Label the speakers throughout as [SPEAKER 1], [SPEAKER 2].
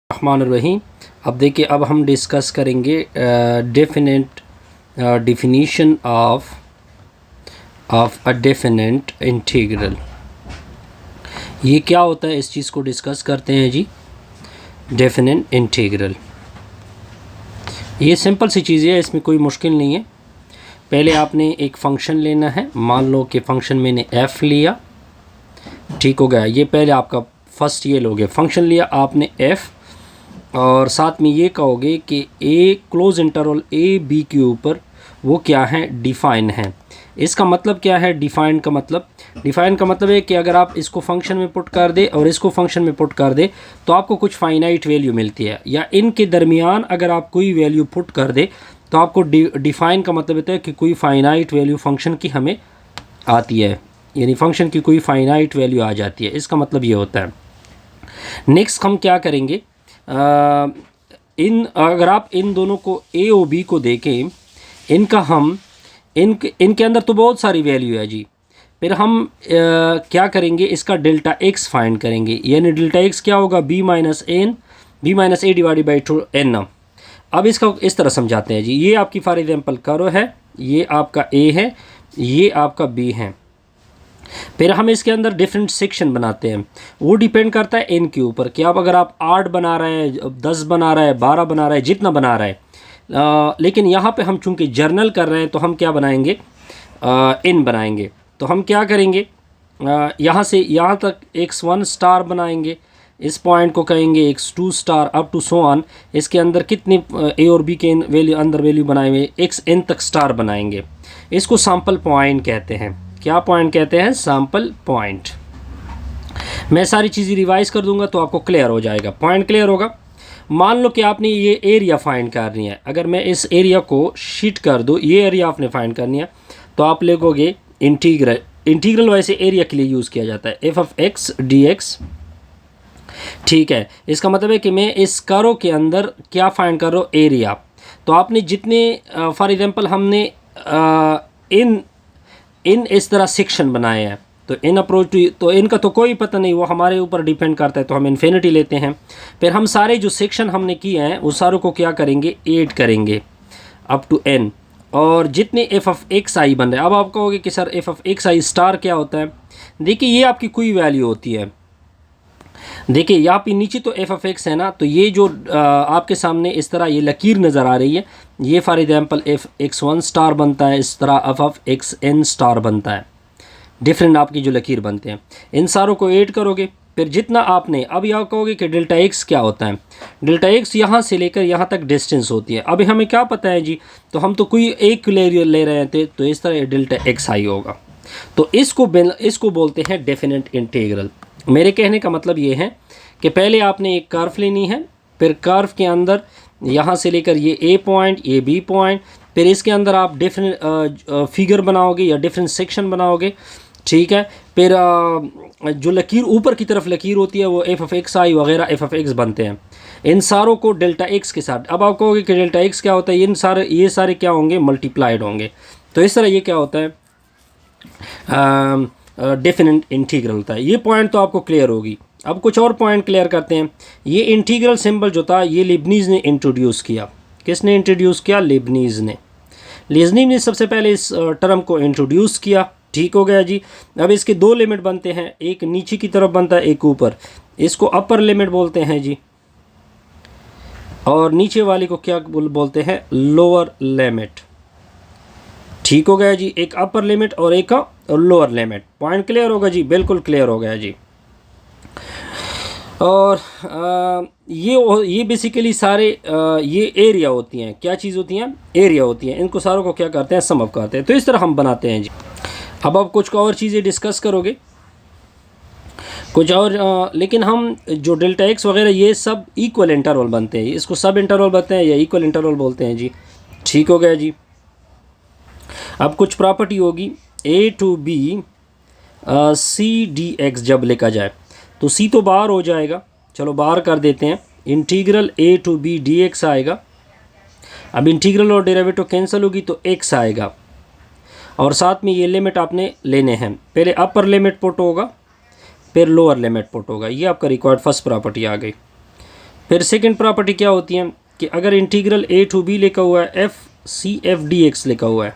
[SPEAKER 1] रहमानुर्रहीम। अब देखिए, अब हम डिस्कस करेंगे definition of a definite integral. ये क्या होता है, इस चीज़ को डिस्कस करते हैं जी। डेफिनेट इंटीग्रल ये सिंपल सी चीज़ है, इसमें कोई मुश्किल नहीं है। पहले आपने एक फ़ंक्शन लेना है। मान लो कि फ़ंक्शन मैंने f लिया, ठीक हो गया। ये पहले आपका फर्स्ट ये लोगे फ़ंक्शन लिया आपने f, और साथ में ये कहोगे कि ए क्लोज इंटरवल ए बी के ऊपर वो क्या है, डिफ़ाइन है। इसका मतलब क्या है डिफ़ाइन का मतलब है कि अगर आप इसको फंक्शन में पुट कर दे और इसको फंक्शन में पुट कर दे तो आपको कुछ फाइनाइट वैल्यू मिलती है, या इनके दरमियान अगर आप कोई वैल्यू पुट कर दे तो आपको डिफ़ाइन का मतलब होता है कि कोई फाइनाइट वैल्यू फंक्शन की हमें आती है, यानी फंक्शन की कोई फाइनाइट वैल्यू आ जाती है। इसका मतलब ये होता है। नेक्स्ट हम क्या करेंगे, अगर आप इन दोनों को ए और बी को देखें, इनके अंदर तो बहुत सारी वैल्यू है जी। फिर हम क्या करेंगे, इसका डेल्टा एक्स फाइंड करेंगे, यानी डेल्टा एक्स क्या होगा, B minus A divided by 2n। अब इसका इस तरह समझाते हैं जी। ये आपकी फॉर एग्जांपल कर्व है, ये आपका ए है, ये आपका बी है। फिर हम इसके अंदर डिफरेंट सेक्शन बनाते हैं। वो डिपेंड करता है इन के ऊपर कि अब अगर आप 8 बना रहे हैं, 10 बना रहे हैं, 12 बना रहे हैं, जितना बना रहे हैं। लेकिन यहाँ पे हम चूंकि जर्नल कर रहे हैं तो हम क्या बनाएंगे, इन बनाएंगे। तो हम क्या करेंगे, यहाँ से यहाँ तक x1 स्टार बनाएंगे, इस पॉइंट को कहेंगे x2 star up to so on. इसके अंदर कितने ए और बी के अंदर वैल्यू बनाए हुए xn तक स्टार बनाएंगे। इसको सैंपल पॉइंट कहते हैं। क्या पॉइंट कहते हैं, सैंपल पॉइंट। मैं सारी चीज़ें रिवाइज कर दूंगा तो आपको क्लियर हो जाएगा, पॉइंट क्लियर होगा। मान लो कि आपने ये एरिया फाइंड करनी है। अगर मैं इस एरिया को शीट कर दूँ, ये एरिया आपने फाइंड करनी है, तो आप लिखोगे इंटीग्रल वैसे एरिया के लिए यूज़ किया जाता है, F of x d x. ठीक है, इसका मतलब है कि मैं इस कर्व के अंदर क्या फाइंड कर रहा हूँ, एरिया। तो आपने जितने फॉर एग्जांपल हमने इन इस तरह सेक्शन बनाए हैं, तो इन अप्रोच तो इनका तो कोई पता नहीं, वो हमारे ऊपर डिपेंड करता है, तो हम इन्फिनिटी लेते हैं। फिर हम सारे जो सेक्शन हमने किए हैं उस सारों को क्या करेंगे, ऐड करेंगे अप टू n, और जितने एफ ऑफ एक्स आई बन रहे हैं। अब आप कहोगे कि sir F of x I star क्या होता है। देखिए, ये आपकी कोई वैल्यू होती है। देखिए यहाँ पे नीचे तो एफ ऑफ एक्स है ना, तो ये जो आपके सामने इस तरह ये लकीर नज़र आ रही है, ये for example F X one star बनता है, इस तरह F of X N star बनता है। डिफरेंट आपकी जो लकीर बनते हैं, इन सारों को ऐड करोगे। फिर जितना आपने, अब यहाँ कहोगे कि डेल्टा एक्स क्या होता है। डेल्टा एक्स यहाँ से लेकर यहाँ तक डिस्टेंस होती है। अभी हमें क्या पता है जी, तो हम तो कोई एक ले रहे थे, तो इस तरह डेल्टा एक्स आई होगा। तो इसको बोलते हैं डेफिनेट इंटीग्रल। मेरे कहने का मतलब ये है कि पहले आपने एक कर्व लेनी है, फिर कर्व के अंदर यहाँ से लेकर ये ए पॉइंट, ये बी पॉइंट, फिर इसके अंदर आप डिफरेंट फिगर बनाओगे या डिफरेंट सेक्शन बनाओगे। ठीक है, फिर जो लकीर ऊपर की तरफ लकीर होती है वो एफ ऑफ एक्स आई वगैरह एफ ऑफ एक्स बनते हैं, इन सारों को डेल्टा एक्स के साथ। अब आप कहोगे कि डेल्टा एक्स क्या होता है, ये सारे क्या होंगे, मल्टीप्लाइड होंगे। तो इस तरह ये क्या होता है, डेफिनेट इंटीग्रल होता है। ये पॉइंट तो आपको क्लियर होगी। अब कुछ और पॉइंट क्लियर करते हैं। ये इंटीग्रल सिंबल जो था, ये लिबनीज़ ने इंट्रोड्यूस किया। किसने इंट्रोड्यूस किया, लिबनीज़ ने सबसे पहले इस टर्म को इंट्रोड्यूस किया। ठीक हो गया जी। अब इसके दो लिमिट बनते हैं, एक नीचे की तरफ बनता है, एक ऊपर। इसको अपर लिमिट बोलते हैं जी, और नीचे वाले को क्या बोलते हैं, लोअर लिमिट। ठीक हो गया जी, एक अपर लिमिट और एक लोअर लिमिट। पॉइंट क्लियर होगा जी, बिल्कुल क्लियर हो गया जी। और ये बेसिकली सारे ये एरिया होती हैं। क्या चीज़ होती हैं, एरिया होती हैं। इनको सारों को क्या करते हैं, सम अप करते हैं। तो इस तरह हम बनाते हैं जी। अब आप कुछ और चीज़ें डिस्कस करोगे, कुछ और, लेकिन हम जो डेल्टा एक्स वगैरह ये सब इक्वल इंटरवल बनते हैं। इसको सब इंटरवल बनते हैं या इक्वल इंटरवल बोलते हैं जी। ठीक हो गया जी। अब कुछ प्रॉपर्टी होगी, A to B C D X जब लिखा जाए तो सी तो बाहर हो जाएगा, चलो बाहर कर देते हैं। Integral A to B D X आएगा। अब इंटीग्रल और डेरिवेटिव कैंसिल होगी तो एक्स आएगा, और साथ में ये लिमिट आपने लेने हैं। पहले अपर लिमिट पुट होगा, फिर लोअर लिमिट पुट होगा। ये आपका रिक्वायर्ड फर्स्ट प्रॉपर्टी आ गई। फिर सेकंड प्रॉपर्टी क्या होती है कि अगर इंटीग्रल a टू b लिखा हुआ है f c f dx लिखा हुआ है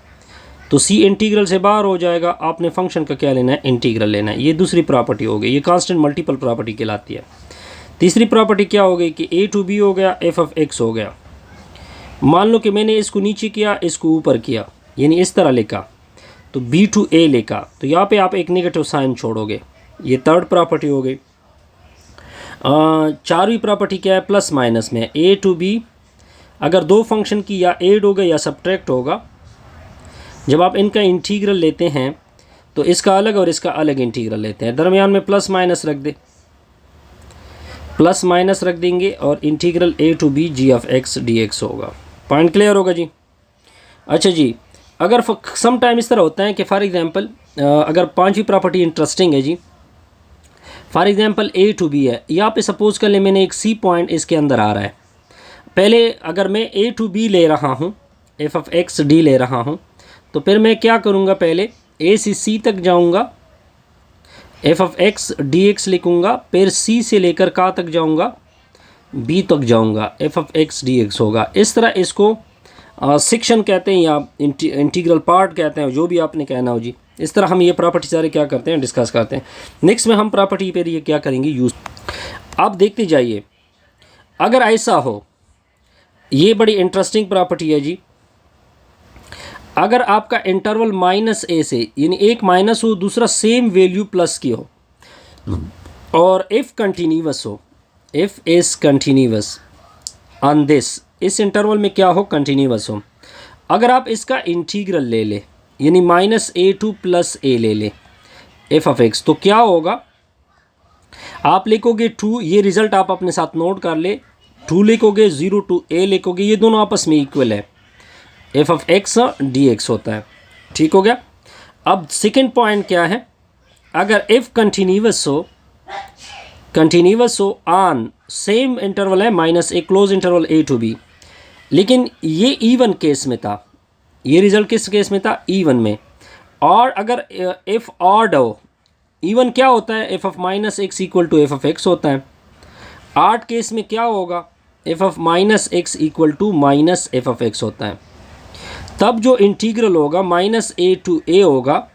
[SPEAKER 1] तो c इंटीग्रल से बाहर हो जाएगा, आपने फंक्शन का क्या लेना है, इंटीग्रल लेना है। ये दूसरी प्रॉपर्टी हो गई, ये कांस्टेंट मल्टीपल प्रॉपर्टी कहलाती है। तीसरी प्रॉपर्टी क्या हो गई कि a टू b हो गया, f ऑफ x हो गया। मान लो कि मैंने इसको नीचे किया, इसको ऊपर किया, यानी इस तरह लिखा, तो b टू a लिखा, तो यहाँ पे आप एक नेगेटिव साइन छोड़ोगे। ये थर्ड प्रॉपर्टी हो गई। चारवीं प्रॉपर्टी क्या है, प्लस माइनस में a टू b अगर दो फंक्शन की या एड होगा या सब्ट्रैक्ट होगा, जब आप इनका इंटीग्रल लेते हैं तो इसका अलग और इसका अलग इंटीग्रल लेते हैं, दरमियान में प्लस माइनस रख दे, प्लस माइनस रख देंगे और integral a to b g of x dx होगा। पॉइंट क्लियर होगा जी। अच्छा जी, अगर सम टाइम इस तरह होता है कि फॉर एग्जांपल अगर पांचवी प्रॉपर्टी इंटरेस्टिंग है जी, for example a to b है, यहाँ पे सपोज कर ले मैंने एक c पॉइंट इसके अंदर आ रहा है। पहले अगर मैं a टू b ले रहा हूँ, f ऑफ x d ले रहा हूँ, तो फिर मैं क्या करूँगा, पहले a से c तक जाऊँगा, f ऑफ x dx लिखूँगा, फिर c से लेकर कहाँ तक जाऊँगा, b तक जाऊँगा, f ऑफ x dx होगा। इस तरह इसको सेक्शन कहते हैं या इंटीग्रल पार्ट कहते हैं, जो भी आपने कहना हो जी। इस तरह हम ये प्रॉपर्टी सारे क्या करते हैं, डिस्कस करते हैं। नेक्स्ट में हम प्रॉपर्टी पे ये क्या करेंगे, यूज़। आप देखते जाइए, अगर ऐसा हो, ये बड़ी इंटरेस्टिंग प्रॉपर्टी है जी। अगर आपका इंटरवल माइनस ए से, यानी एक माइनस हो, दूसरा सेम वैल्यू प्लस की हो, और इफ़ कंटिन्यूअस हो, if is continuous on this, इस इंटरवल में क्या हो, कंटिन्यूअस हो। अगर आप इसका इंटीग्रल ले ले, यानी माइनस ए टू प्लस ए ले ले एफ ऑफ एक्स, तो क्या होगा, आप लिखोगे 2, ये रिज़ल्ट आप अपने साथ नोट कर ले, 2 लिखोगे, 0 टू ए लिखोगे, ये दोनों आपस में इक्वल है, F of x d x होता है। ठीक हो गया। अब सेकेंड पॉइंट क्या है, अगर इफ़ कंटिन्यूअस हो ऑन सेम इंटरवल है minus A, close interval A to B, लेकिन ये इवन केस में था, ये रिजल्ट किस केस में था, इवन में। और अगर इफ़ ऑड हो, इवन क्या होता है, F of minus X equal to F of X होता है। ऑड केस में क्या होगा, F of minus X equal to minus F of X होता है। तब जो इंटीग्रल होगा माइनस ए टू ए होगा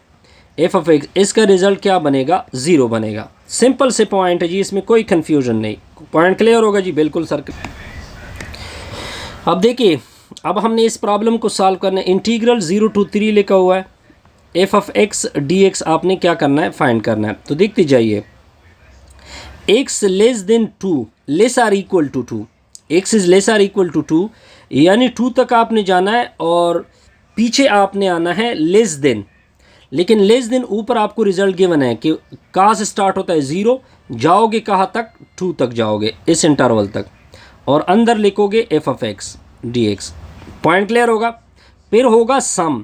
[SPEAKER 1] एफ ऑफ एक्स, इसका रिजल्ट क्या बनेगा, 0 बनेगा। सिंपल से पॉइंट है जी, इसमें कोई कन्फ्यूजन नहीं। पॉइंट क्लियर होगा जी, बिल्कुल सर। अब देखिए, अब हमने इस प्रॉब्लम को सॉल्व करना है। इंटीग्रल 0 टू 3 लिखा हुआ है, F of x d x आपने क्या करना है, फाइंड करना है। तो देखते जाइए, X less than 2 less or equal to 2, X is less or equal to 2, यानी 2 तक आपने जाना है और पीछे आपने आना है लेस देन। लेकिन लेस देन ऊपर आपको रिजल्ट गिवन है कि कहाँ से स्टार्ट होता है, 0, जाओगे कहाँ तक, 2 तक जाओगे, इस इंटरवल तक, और अंदर लिखोगे F of x d x. Point clear होगा। फिर होगा सम,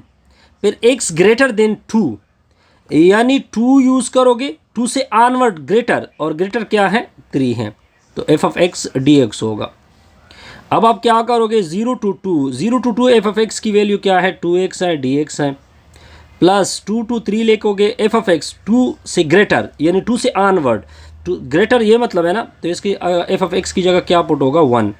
[SPEAKER 1] फिर एक्स ग्रेटर देन 2, यानी 2 यूज़ करोगे, 2 से ऑनवर्ड ग्रेटर, और ग्रेटर क्या है, 3 है, तो F of x d x होगा। अब आप क्या करोगे, 0 टू 2 एफ ऑफ एक्स की वैल्यू क्या है, 2x है, डी एक्स है, प्लस 2 टू 3 लिखोगे, एफ ऑफ एक्स 2 से ग्रेटर, यानी 2 से ऑनवर्ड, 2 ग्रेटर ये मतलब है ना, तो इसकी एफ ऑफ एक्स की जगह क्या पुट होगा, 1।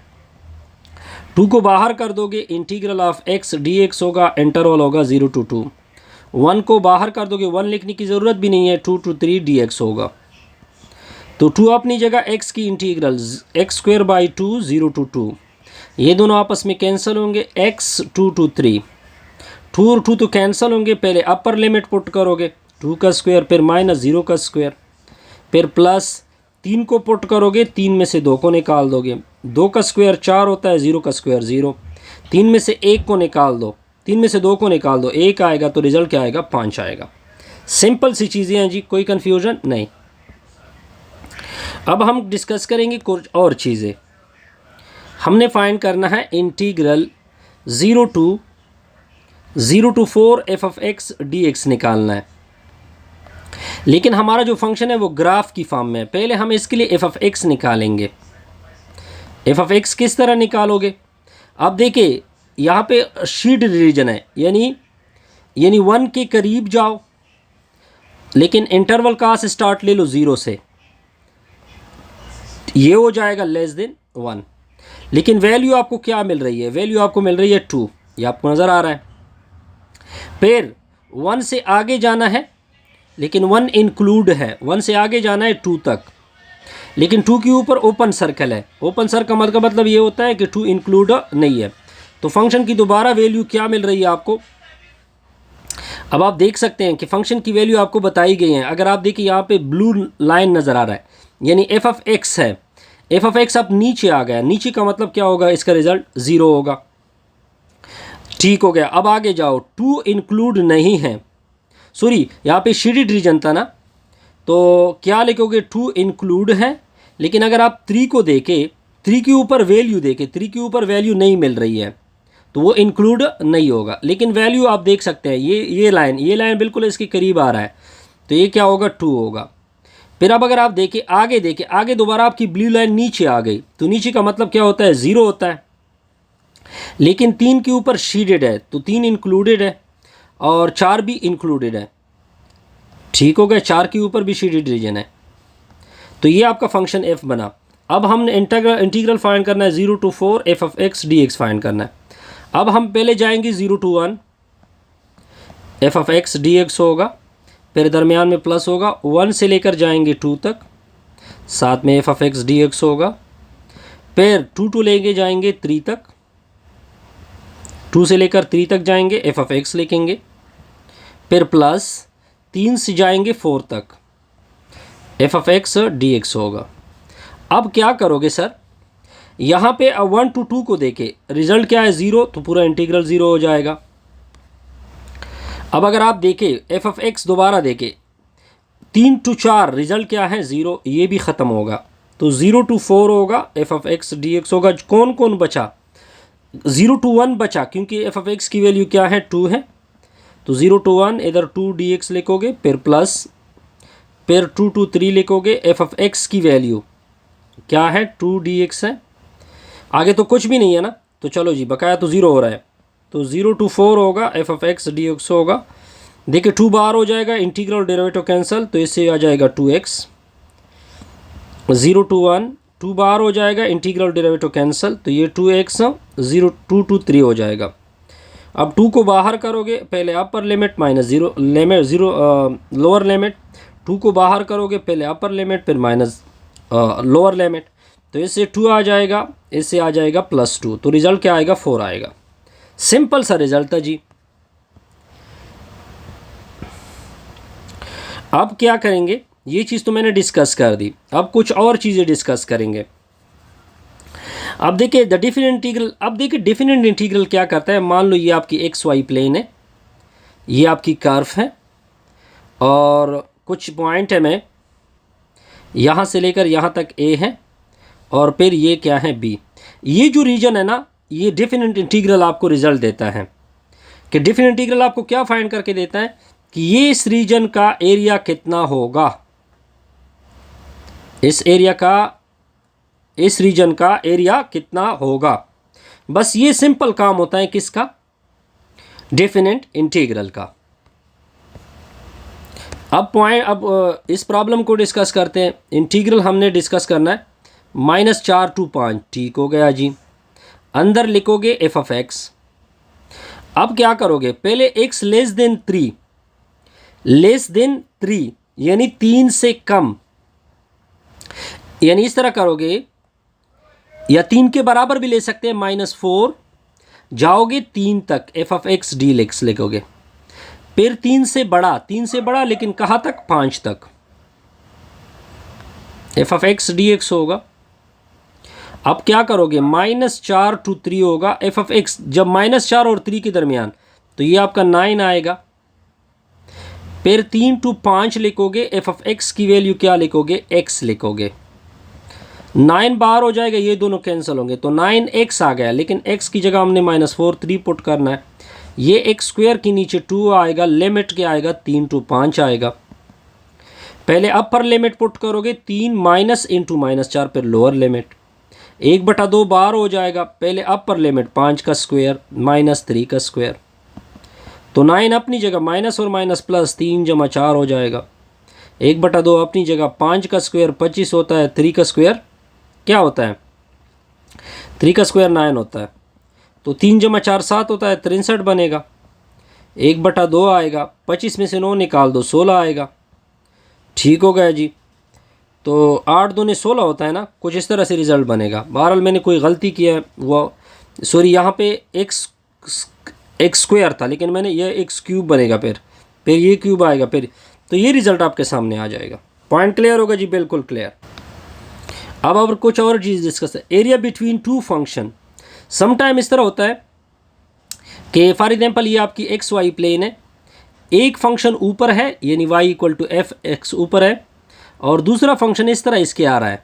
[SPEAKER 1] 2 को बाहर कर दोगे, integral of x d x होगा, इंटरवल होगा 0 टू 2। 1 को बाहर कर दोगे, 1 लिखने की ज़रूरत भी नहीं है, 2 टू 3 डी एक्स होगा। तो 2 अपनी जगह, एक्स की integral X square by 2, 0 to 2, ये दोनों आपस में कैंसिल होंगे, एक्स 2 टू 3, 2 और 2 तो कैंसिल होंगे। पहले अपर लिमिट पुट करोगे, 2 का स्क्वायर, फिर माइनस 0 का स्क्वायर, फिर प्लस 3 को पुट करोगे, 3 में से 2 को निकाल दोगे, 2 का स्क्वायर 4 होता है, 0 का स्क्वायर 0, 3 में से 1 को निकाल दो, 3 में से 2 को निकाल दो, 1 आएगा, तो रिजल्ट क्या आएगा, 5 आएगा। सिंपल सी चीज़ें हैं जी, कोई कन्फ्यूजन नहीं। अब हम डिस्कस करेंगे कुछ और चीज़ें। हमने फाइंड करना है integral 0 to 4 f of x d x निकालना है, लेकिन हमारा जो फंक्शन है वो ग्राफ की फॉर्म में है। पहले हम इसके लिए एफ ऑफ एक्स निकालेंगे। एफ ऑफ एक्स किस तरह निकालोगे, अब देखिए यहाँ पे शीड रीजन है, यानी 1 के करीब जाओ, लेकिन इंटरवल कहाँ से स्टार्ट ले लो, 0 से। ये हो जाएगा लेस देन 1। लेकिन वैल्यू आपको क्या मिल रही है, वैल्यू आपको मिल रही है 2, ये आपको नज़र आ रहा है। फिर 1 से आगे जाना है, लेकिन 1 इंक्लूड है, 1 से आगे जाना है 2 तक, लेकिन 2 के ऊपर ओपन सर्कल है। ओपन सर्कल का मतलब ये होता है कि 2 इंक्लूड नहीं है। तो फंक्शन की दोबारा वैल्यू क्या मिल रही है आपको, अब आप देख सकते हैं कि फंक्शन की वैल्यू आपको बताई गई है। अगर आप देखिए यहाँ पे ब्लू लाइन नज़र आ रहा है, यानी एफ ऑफ एक्स है। एफ ऑफ एक्स अब नीचे आ गया, नीचे का मतलब क्या होगा, इसका रिजल्ट 0 होगा। ठीक हो गया। अब आगे जाओ, 2 इंक्लूड नहीं है, सॉरी यहाँ पे शेडेड रीजन था ना, तो क्या लिखोगे, 2 इंक्लूड है। लेकिन अगर आप 3 को देखें, 3 के ऊपर वैल्यू देखें, 3 के ऊपर वैल्यू नहीं मिल रही है, तो वो इंक्लूड नहीं होगा। लेकिन वैल्यू आप देख सकते हैं, ये लाइन बिल्कुल इसके करीब आ रहा है, तो ये क्या होगा, 2 होगा। फिर अब अगर आप देखें आगे दोबारा आपकी ब्लू लाइन नीचे आ गई, तो नीचे का मतलब क्या होता है, 0 होता है। लेकिन 3 के ऊपर शेडेड है, तो 3 इंक्लूडेड है, और 4 भी इंक्लूडेड है। ठीक हो गया, 4 के ऊपर भी शेडेड रीजन है। तो ये आपका फंक्शन एफ बना। अब हमने इंटीग्रल फाइंड करना है 0 to 4 f of x d x find करना है। अब हम पहले जाएंगे 0 to 1 F of x d x होगा, फिर दरमियान में प्लस होगा, 1 से लेकर जाएंगे 2 तक, साथ में F of x d x होगा। फिर 2 to लेके जाएंगे 3 तक, 2 से लेकर 3 तक जाएंगे, एफ ऑफ एक्स लिखेंगे। फिर प्लस 3 से जाएंगे 4 तक, F of x d x होगा। अब क्या करोगे सर, यहाँ पे 1 to 2 को देके रिजल्ट क्या है, 0, तो पूरा इंटीग्रल 0 हो जाएगा। अब अगर आप देखें एफ ऑफ एक्स दोबारा देखें, 3 to 4 रिजल्ट क्या है, 0, ये भी ख़त्म होगा, तो 0 to 4 होगा, F of x d x होगा। कौन कौन बचा, 0 to 1 बचा, क्योंकि एफ ऑफ एक्स की वैल्यू क्या है, 2 है, तो 0 to 1 इधर 2 डी एक्स लिखोगे, फिर प्लस, फिर 2 to 3 लिखोगे। एफ ऑफ एक्स की वैल्यू क्या है, 2 डी एक्स है, आगे तो कुछ भी नहीं है ना, तो चलो जी बकाया तो 0 हो रहा है, तो 0 to 4 होगा, F of x d x होगा। देखिए 2 बाहर हो जाएगा, इंटीग्रल डेरिवेटिव कैंसिल, तो इससे आ जाएगा 2x। 0 to 1 2 बाहर हो जाएगा, इंटीग्रल डेरिवेटिव कैंसिल, तो ये 2x 0 2 to 3 हो जाएगा। अब 2 को बाहर करोगे, पहले upper limit minus 0 limit 0 lower limit, 2 को बाहर करोगे, पहले अपर लिमिट फिर माइनस लोअर लिमिट, तो इससे 2 आ जाएगा, इससे आ जाएगा +2, तो रिज़ल्ट क्या आएगा, 4 आएगा। सिंपल सा रिज़ल्ट था जी। अब क्या करेंगे, ये चीज़ तो मैंने डिस्कस कर दी, अब कुछ और चीज़ें डिस्कस करेंगे। अब देखिए द डिफरेंट इंटीग्रल, अब देखिए डिफरेंट इंटीग्रल क्या करता है, मान लो ये आपकी एक्स वाई प्लेन है, ये आपकी कर्व है, और कुछ पॉइंट है, मैं यहाँ से लेकर यहाँ तक ए है, और फिर ये क्या है बी। ये जो रीजन है ना, ये डिफरेंट इंटीग्रल आपको रिजल्ट देता है कि डिफरेंट इंटीग्रल आपको क्या फाइंड करके देता है कि ये इस रीजन का एरिया कितना होगा, इस एरिया का, इस रीजन का एरिया कितना होगा। बस ये सिंपल काम होता है किसका, डिफरेंट इंटीग्रल का। अब इस प्रॉब्लम को डिस्कस करते हैं। इंटीग्रल हमने डिस्कस करना है -4 to 5, ठीक हो गया जी। अंदर लिखोगे एफ ऑफ एक्स। अब क्या करोगे, पहले x लेस देन 3 यानी 3 से कम, यानी इस तरह करोगे, या 3 के बराबर भी ले सकते हैं, -4 जाओगे 3 तक, F of x d x लिखोगे। फिर 3 से बड़ा लेकिन कहाँ तक, 5 तक, F of x d x होगा। अब क्या करोगे, -4 to 3 होगा, एफ ऑफ एक्स जब -4 और 3 के दरमियान, तो ये आपका 9 आएगा। फिर 3 to 5 लिखोगे, एफ ऑफ एक्स की वैल्यू क्या लिखोगे, x लिखोगे। 9 बाहर हो जाएगा, ये दोनों कैंसिल होंगे, तो 9x आ गया, लेकिन x की जगह हमने -4 3 पुट करना है। ये x स्क्वायर के नीचे 2 आएगा, लिमिट क्या आएगा, 3 to 5 आएगा। पहले अपर लिमिट पुट करोगे, 3 माइनस इंटू -4, फिर लोअर लिमिट 1/2 बाहर हो जाएगा, पहले अपर लिमिट 5 का स्क्वायर -3 का स्क्वायर, तो 9 अपनी जगह, माइनस और माइनस प्लस 3 × 4 हो जाएगा। 1/2 अपनी जगह, 5 का स्क्वायर 25 होता है, 3 का स्क्वायर क्या होता है, 3 का स्क्वायर 9 होता है, तो 3 जमा 4 7 होता है, 63 बनेगा। 1/2 आएगा, 25 में से 9 निकाल दो, 16 आएगा। ठीक हो गया जी। तो 8 दूनी 16 होता है ना, कुछ इस तरह से रिज़ल्ट बनेगा। बहरहाल मैंने कोई गलती किया है, वो सॉरी, यहाँ पे एक्स स्क्वायर था, लेकिन मैंने ये एक्स क्यूब बनेगा, फिर ये क्यूब आएगा, फिर तो ये रिज़ल्ट आपके सामने आ जाएगा। पॉइंट क्लियर होगा जी, बिल्कुल क्लियर। अब कुछ और चीज़ डिस्कस है। Area between two function, sometime इस तरह होता है कि फॉर एग्जांपल ये आपकी एक्स वाई प्लेन है, एक फंक्शन ऊपर है यानी y equal to f x ऊपर है, और दूसरा फंक्शन इस तरह इसके आ रहा है,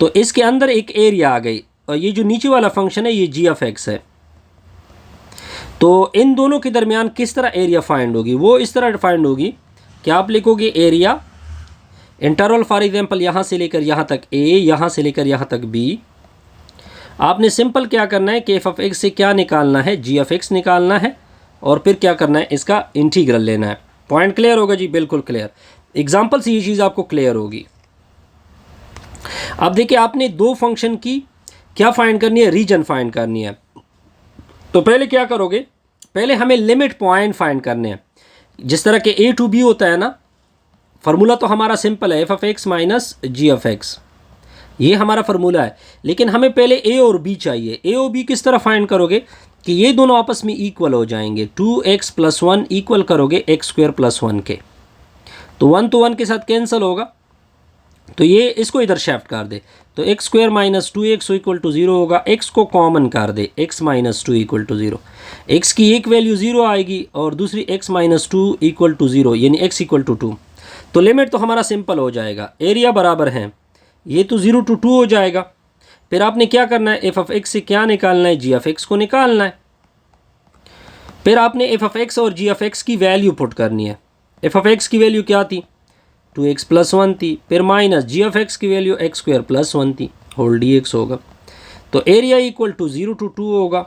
[SPEAKER 1] तो इसके अंदर एक एरिया आ गई, और ये जो नीचे वाला फंक्शन है ये जी ऑफ एक्स है। तो इन दोनों के दरमियान किस तरह एरिया फाइंड होगी, वो इस तरह फाइंड होगी कि आप लिखोगे एरिया इंटरवल फॉर एग्जांपल यहाँ से लेकर यहाँ तक a, यहाँ से लेकर यहाँ तक b। आपने सिंपल क्या करना है कि एफ ऑफ एक्स से क्या निकालना है, जी ऑफ एक्स निकालना है, और फिर क्या करना है, इसका इंटीग्रल लेना है। पॉइंट क्लियर होगा जी, बिल्कुल क्लियर। एग्जाम्पल से ये चीज़ आपको क्लियर होगी। अब देखिए, आपने दो फंक्शन की क्या फाइंड करनी है, रीजन फाइंड करनी है। तो पहले क्या करोगे, पहले हमें लिमिट पॉइंट फाइंड करने हैं। जिस तरह के a टू b होता है ना, फार्मूला तो हमारा सिंपल है, F of x minus g of x, ये हमारा फार्मूला है। लेकिन हमें पहले a और b चाहिए। a और b किस तरह फाइंड करोगे कि ये दोनों आपस में इक्वल हो जाएंगे। 2x + 1 इक्वल करोगे x² + 1 के, तो 1 तो 1 के साथ कैंसिल होगा, तो ये इसको इधर शिफ्ट कर दे, तो x² - 2x इक्वल टू 0 होगा। x को कॉमन कर दे, x - 2 इक्वल टू 0। x की एक वैल्यू 0 आएगी और दूसरी x - 2 इक्वल टू 0, यानी x इक्वल टू 2। तो लिमिट तो हमारा सिंपल हो जाएगा, एरिया बराबर है, ये तो 0 to 2 हो जाएगा। फिर आपने क्या करना है, एफ ऑफ एक्स से क्या निकालना है, जी ऑफ एक्स को निकालना है। फिर आपने एफ ऑफ एक्स और जी ऑफ एक्स की वैल्यू पुट करनी है। एफ ऑफ एक्स की वैल्यू क्या थी, 2x + 1 थी, फिर माइनस जी ऑफ एक्स की वैल्यू x² + 1 थी, होल dx होगा। तो एरिया इक्वल टू 0 to 2 होगा,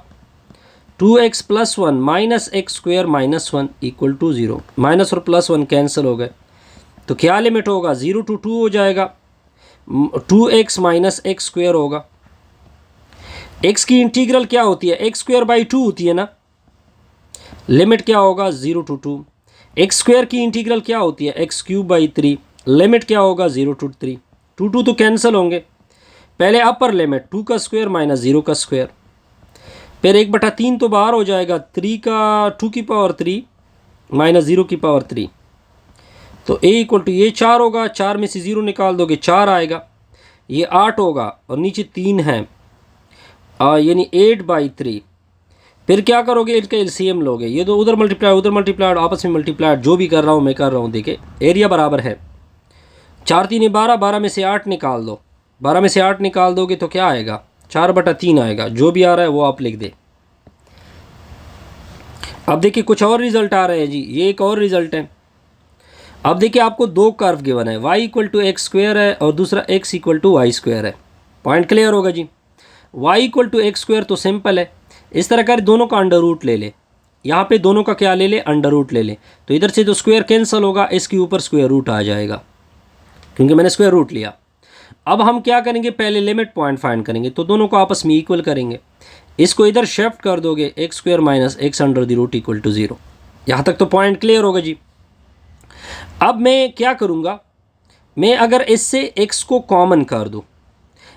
[SPEAKER 1] 2x + 1 minus x² - 1 equal to 0। Minus और प्लस 1 कैंसिल हो गए, तो क्या लिमिट होगा, 0 to 2 हो जाएगा, 2x - x² होगा। x की इंटीग्रल क्या होती है, x² / 2 होती है ना, लिमिट क्या होगा, 0 to 2। x² की इंटीग्रल क्या होती है, x³ / 3, लिमिट क्या होगा, 0 to 3। 2 तो कैंसिल होंगे। पहले अपर लिमिट 2 का स्क्वायर माइनस 0 का स्क्वायर, फिर 1/3 तो बाहर हो जाएगा, 3 का 2 की पावर 3 माइनस 0 की पावर 3, तो a इक्वल टू ये 4 होगा, 4 में से 0 निकाल दोगे 4 आएगा, ये 8 होगा और नीचे 3 है, यानी 8/3। फिर क्या करोगे, इनका एलसीएम लोगे, ये तो उधर मल्टीप्लाई आपस में मल्टीप्लाई, जो भी कर रहा हूँ मैं कर रहा हूँ। देखिए एरिया बराबर है, 4 3 12, 12 में से 8 निकाल दो, 12 में से 8 निकाल दोगे तो क्या आएगा, 4/3 आएगा। जो भी आ रहा है वो आप लिख दे। अब देखिए कुछ और रिजल्ट आ रहे हैं जी, ये एक और रिजल्ट है। अब देखिए आपको दो कर्व गिवन है, y = x² है और दूसरा x = y² है। पॉइंट क्लियर होगा जी। y = x² तो सिंपल है, इस तरह कर दोनों का अंडर रूट ले ले, यहाँ पे दोनों का क्या ले ले, अंडर रूट ले ले, तो इधर से तो स्क्वायर कैंसिल होगा, इसके ऊपर स्क्वायर रूट आ जाएगा क्योंकि मैंने स्क्वायर रूट लिया। अब हम क्या करेंगे, पहले लिमिट पॉइंट फाइंड करेंगे, तो दोनों को आपस में इक्वल करेंगे, इसको इधर शिफ्ट कर दोगे, x² - x √ इक्वल टू 0। यहाँ तक तो पॉइंट क्लियर होगा जी। अब मैं क्या करूँगा, मैं अगर इससे x को कॉमन कर दूँ,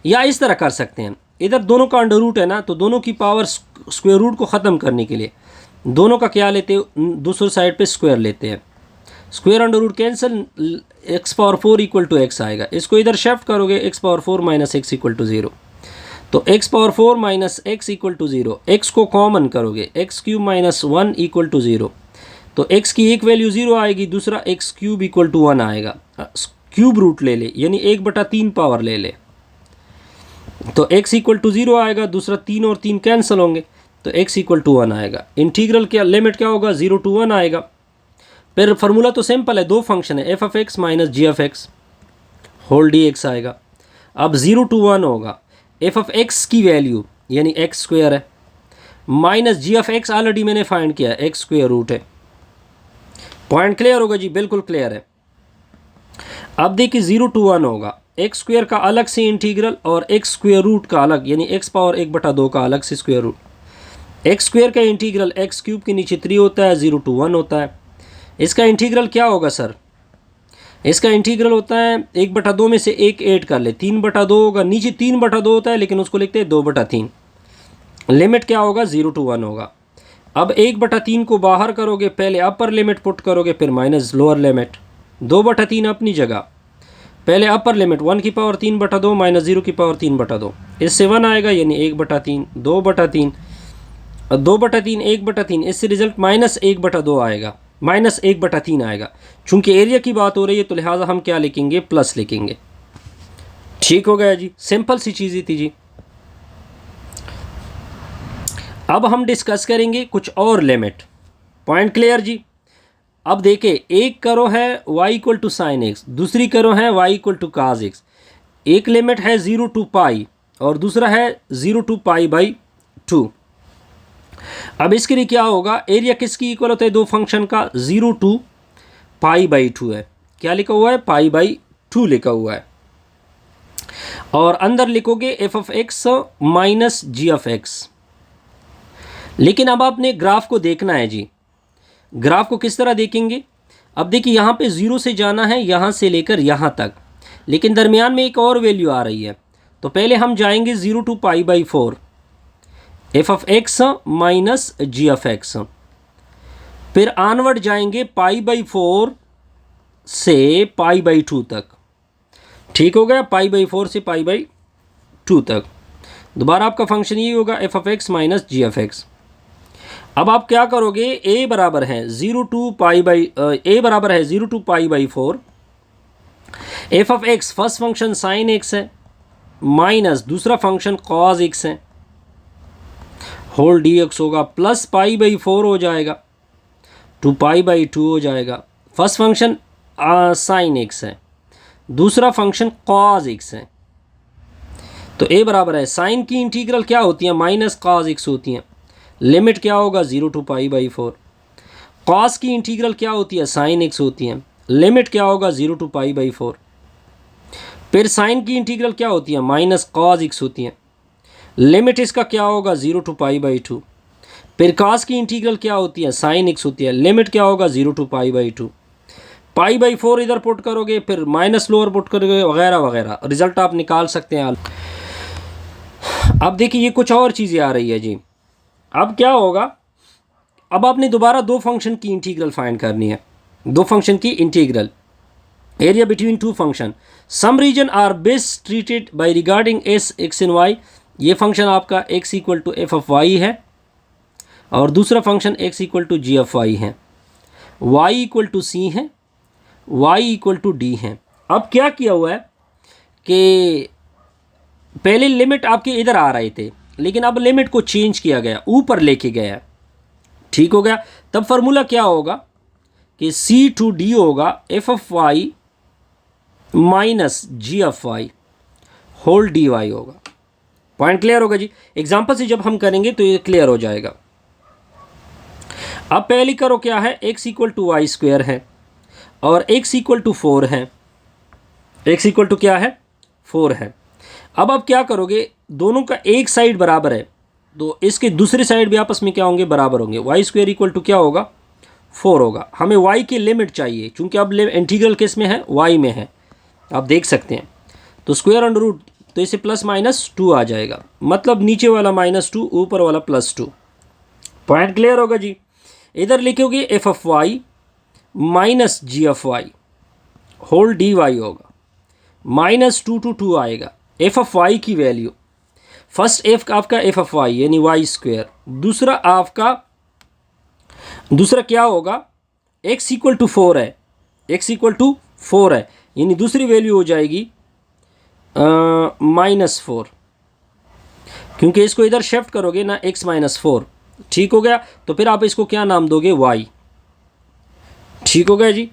[SPEAKER 1] या इस तरह कर सकते हैं, इधर दोनों का अंडर रूट है ना, तो दोनों की पावर स्क्वायर रूट को ख़त्म करने के लिए दोनों का क्या लेते हैं, दूसरी साइड पे स्क्वायर लेते हैं, square under root cancel, x⁴ equal to x आएगा, इसको इधर शिफ्ट करोगे, x⁴ - x इक्वल टू 0, तो x⁴ - x equal to 0, x को कॉमन करोगे, x³ - 1 इक्वल टू 0, तो x की एक वैल्यू 0 आएगी, दूसरा x³ इक्वल टू 1 आएगा, क्यूब रूट ले ले यानी 1/3 पावर ले ले, तो x इक्वल टू 0 आएगा, दूसरा 3 और 3 कैंसिल होंगे, तो x इक्वल टू 1 आएगा। इंटीग्रल क्या लिमिट क्या होगा, 0 to 1 आएगा। फिर फार्मूला तो सिंपल है, दो फंक्शन है, F of x minus g of x whole dx आएगा। अब 0 to 1 होगा, एफ ऑफ एक्स की वैल्यू यानी x² है, minus g of x already मैंने फाइंड किया है, x² है। पॉइंट क्लियर होगा जी, बिल्कुल क्लियर है। अब देखिए 0 to 1 होगा, एक्स स्क्वायर का अलग से इंटीग्रल और एक्स स्क्वायर रूट का अलग, यानी एक्स पावर 1/2 का अलग से स्क्वायर रूट। एक्स स्क्वायर का इंटीग्रल एक्स क्यूब के नीचे 3 होता है, 0 to 1 होता है। इसका इंटीग्रल क्या होगा सर? इसका इंटीग्रल होता है 1/2 में से 1 ऐड कर ले, 3/2 होगा। नीचे 3/2 होता है लेकिन उसको लिखते हैं 2/3। लिमिट क्या होगा? 0 to 1 होगा। अब 1/3 को बाहर करोगे, पहले अपर लिमिट पुट करोगे, फिर माइनस लोअर लिमिट। 2/3 अपनी जगह, पहले अपर लिमिट 1 की पावर 3/2 माइनस 0 की पावर 3/2, इससे 1 आएगा यानी 1/3, 2/3, 2/3, 1/3, इससे रिजल्ट माइनस 1/2 आएगा, माइनस 1/3 आएगा। चूंकि एरिया की बात हो रही है तो लिहाजा हम क्या लिखेंगे? प्लस लिखेंगे। ठीक हो गया जी, सिंपल सी चीज़ ही थी जी। अब हम डिस्कस करेंगे कुछ और लिमिट। पॉइंट क्लियर जी? अब देखिए, एक करो है y = sin x, दूसरी करो है y = cos x। एक लिमिट है 0 to पाई और दूसरा है 0 to π/2। अब इसके लिए क्या होगा? एरिया किसकी इक्वल होता है? दो फंक्शन का, 0 to π/2 है। क्या लिखा हुआ है? π/2 लिखा हुआ है। और अंदर लिखोगे f(x) - g(x). लेकिन अब आपने ग्राफ को देखना है जी। ग्राफ को किस तरह देखेंगे? अब देखिए, यहाँ पे 0 से जाना है, यहाँ से लेकर यहाँ तक, लेकिन दरमियान में एक और वैल्यू आ रही है। तो पहले हम जाएंगे 0 to π/4, f(x) - g(x). फिर आनवर्ड जाएंगे π/4 से π/2 तक। ठीक हो गया? π/4 से π/2 तक। दोबारा आपका फंक्शन ये होगा f(x) - g(x). अब आप क्या करोगे? a बराबर है 0 to π/4, f(x) first function sin x है, माइनस दूसरा फंक्शन cos x है, होल dx होगा, प्लस π/4 हो जाएगा, 2π/2 हो जाएगा। फर्स्ट फंक्शन sin x है, दूसरा फंक्शन cos x है। तो a बराबर है, साइन की इंटीग्रल क्या होती है? माइनस cos x होती हैं। लिमिट क्या होगा? 0 to π/4। cos की इंटीग्रल क्या होती है? sin x होती है। लिमिट क्या होगा? 0 to π/4। फिर साइन की इंटीग्रल क्या होती है? माइनस cos x होती है। लिमिट इसका क्या होगा? 0 to π/2। फिर cos की इंटीग्रल क्या होती है? sin x होती है। लिमिट क्या होगा? 0 to π/2। π/4 इधर पुट करोगे, फिर माइनस लोअर पुट करोगे, वगैरह वगैरह, रिजल्ट आप निकाल सकते हैं। अब देखिए, ये कुछ और चीज़ें आ रही है जी। अब क्या होगा? अब आपने दोबारा दो फंक्शन की इंटीग्रल फाइंड करनी है। दो फंक्शन की integral, area between two function, some region are best treated by regarding s, x and y। ये फंक्शन आपका x = f(y) है और दूसरा फंक्शन x = g(y) है, y = c है, y = d है। अब क्या किया हुआ है कि पहले लिमिट आपके इधर आ रहे थे, लेकिन अब लिमिट को चेंज किया गया, ऊपर लेके गया। ठीक हो गया? तब फार्मूला क्या होगा कि c to d होगा f(y) - g(y) होल dy होगा। पॉइंट क्लियर होगा जी? एग्जांपल से जब हम करेंगे तो ये क्लियर हो जाएगा। अब पहली करो क्या है? x = y² है और x = 4 है। x = क्या है? 4 है। अब आप क्या करोगे? दोनों का एक साइड बराबर है तो इसके दूसरे साइड भी आपस में क्या होंगे? बराबर होंगे। y² = क्या होगा? 4 होगा। हमें y की लिमिट चाहिए, चूंकि अब इंटीग्रल किस में है? y में है, आप देख सकते हैं। तो स्क्वायर अंडर रूट, तो इसे +-2 आ जाएगा, मतलब नीचे वाला -2, ऊपर वाला +2। पॉइंट क्लियर होगा जी? इधर लिखोगे f(y) - g(y) होल dy होगा, -2 to 2 आएगा। f(y) की वैल्यू, फर्स्ट f आपका f(y) यानी y², दूसरा आपका, दूसरा क्या होगा? x = 4 है, x = 4 है, यानी दूसरी वैल्यू हो जाएगी -4, क्योंकि इसको इधर शिफ्ट करोगे ना, x - 4। ठीक हो गया? तो फिर आप इसको क्या नाम दोगे? y। ठीक हो गया जी?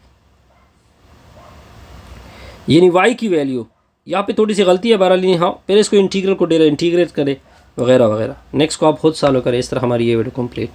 [SPEAKER 1] यानी y की वैल्यू, यहाँ पे थोड़ी सी गलती है बहरहाल, हाँ, फिर इसको इंटीग्रल को इंटीग्रेट करें, वगैरह वगैरह। नेक्स्ट को आप खुद सॉल्व करें। इस तरह हमारी ये वीडियो कंप्लीट।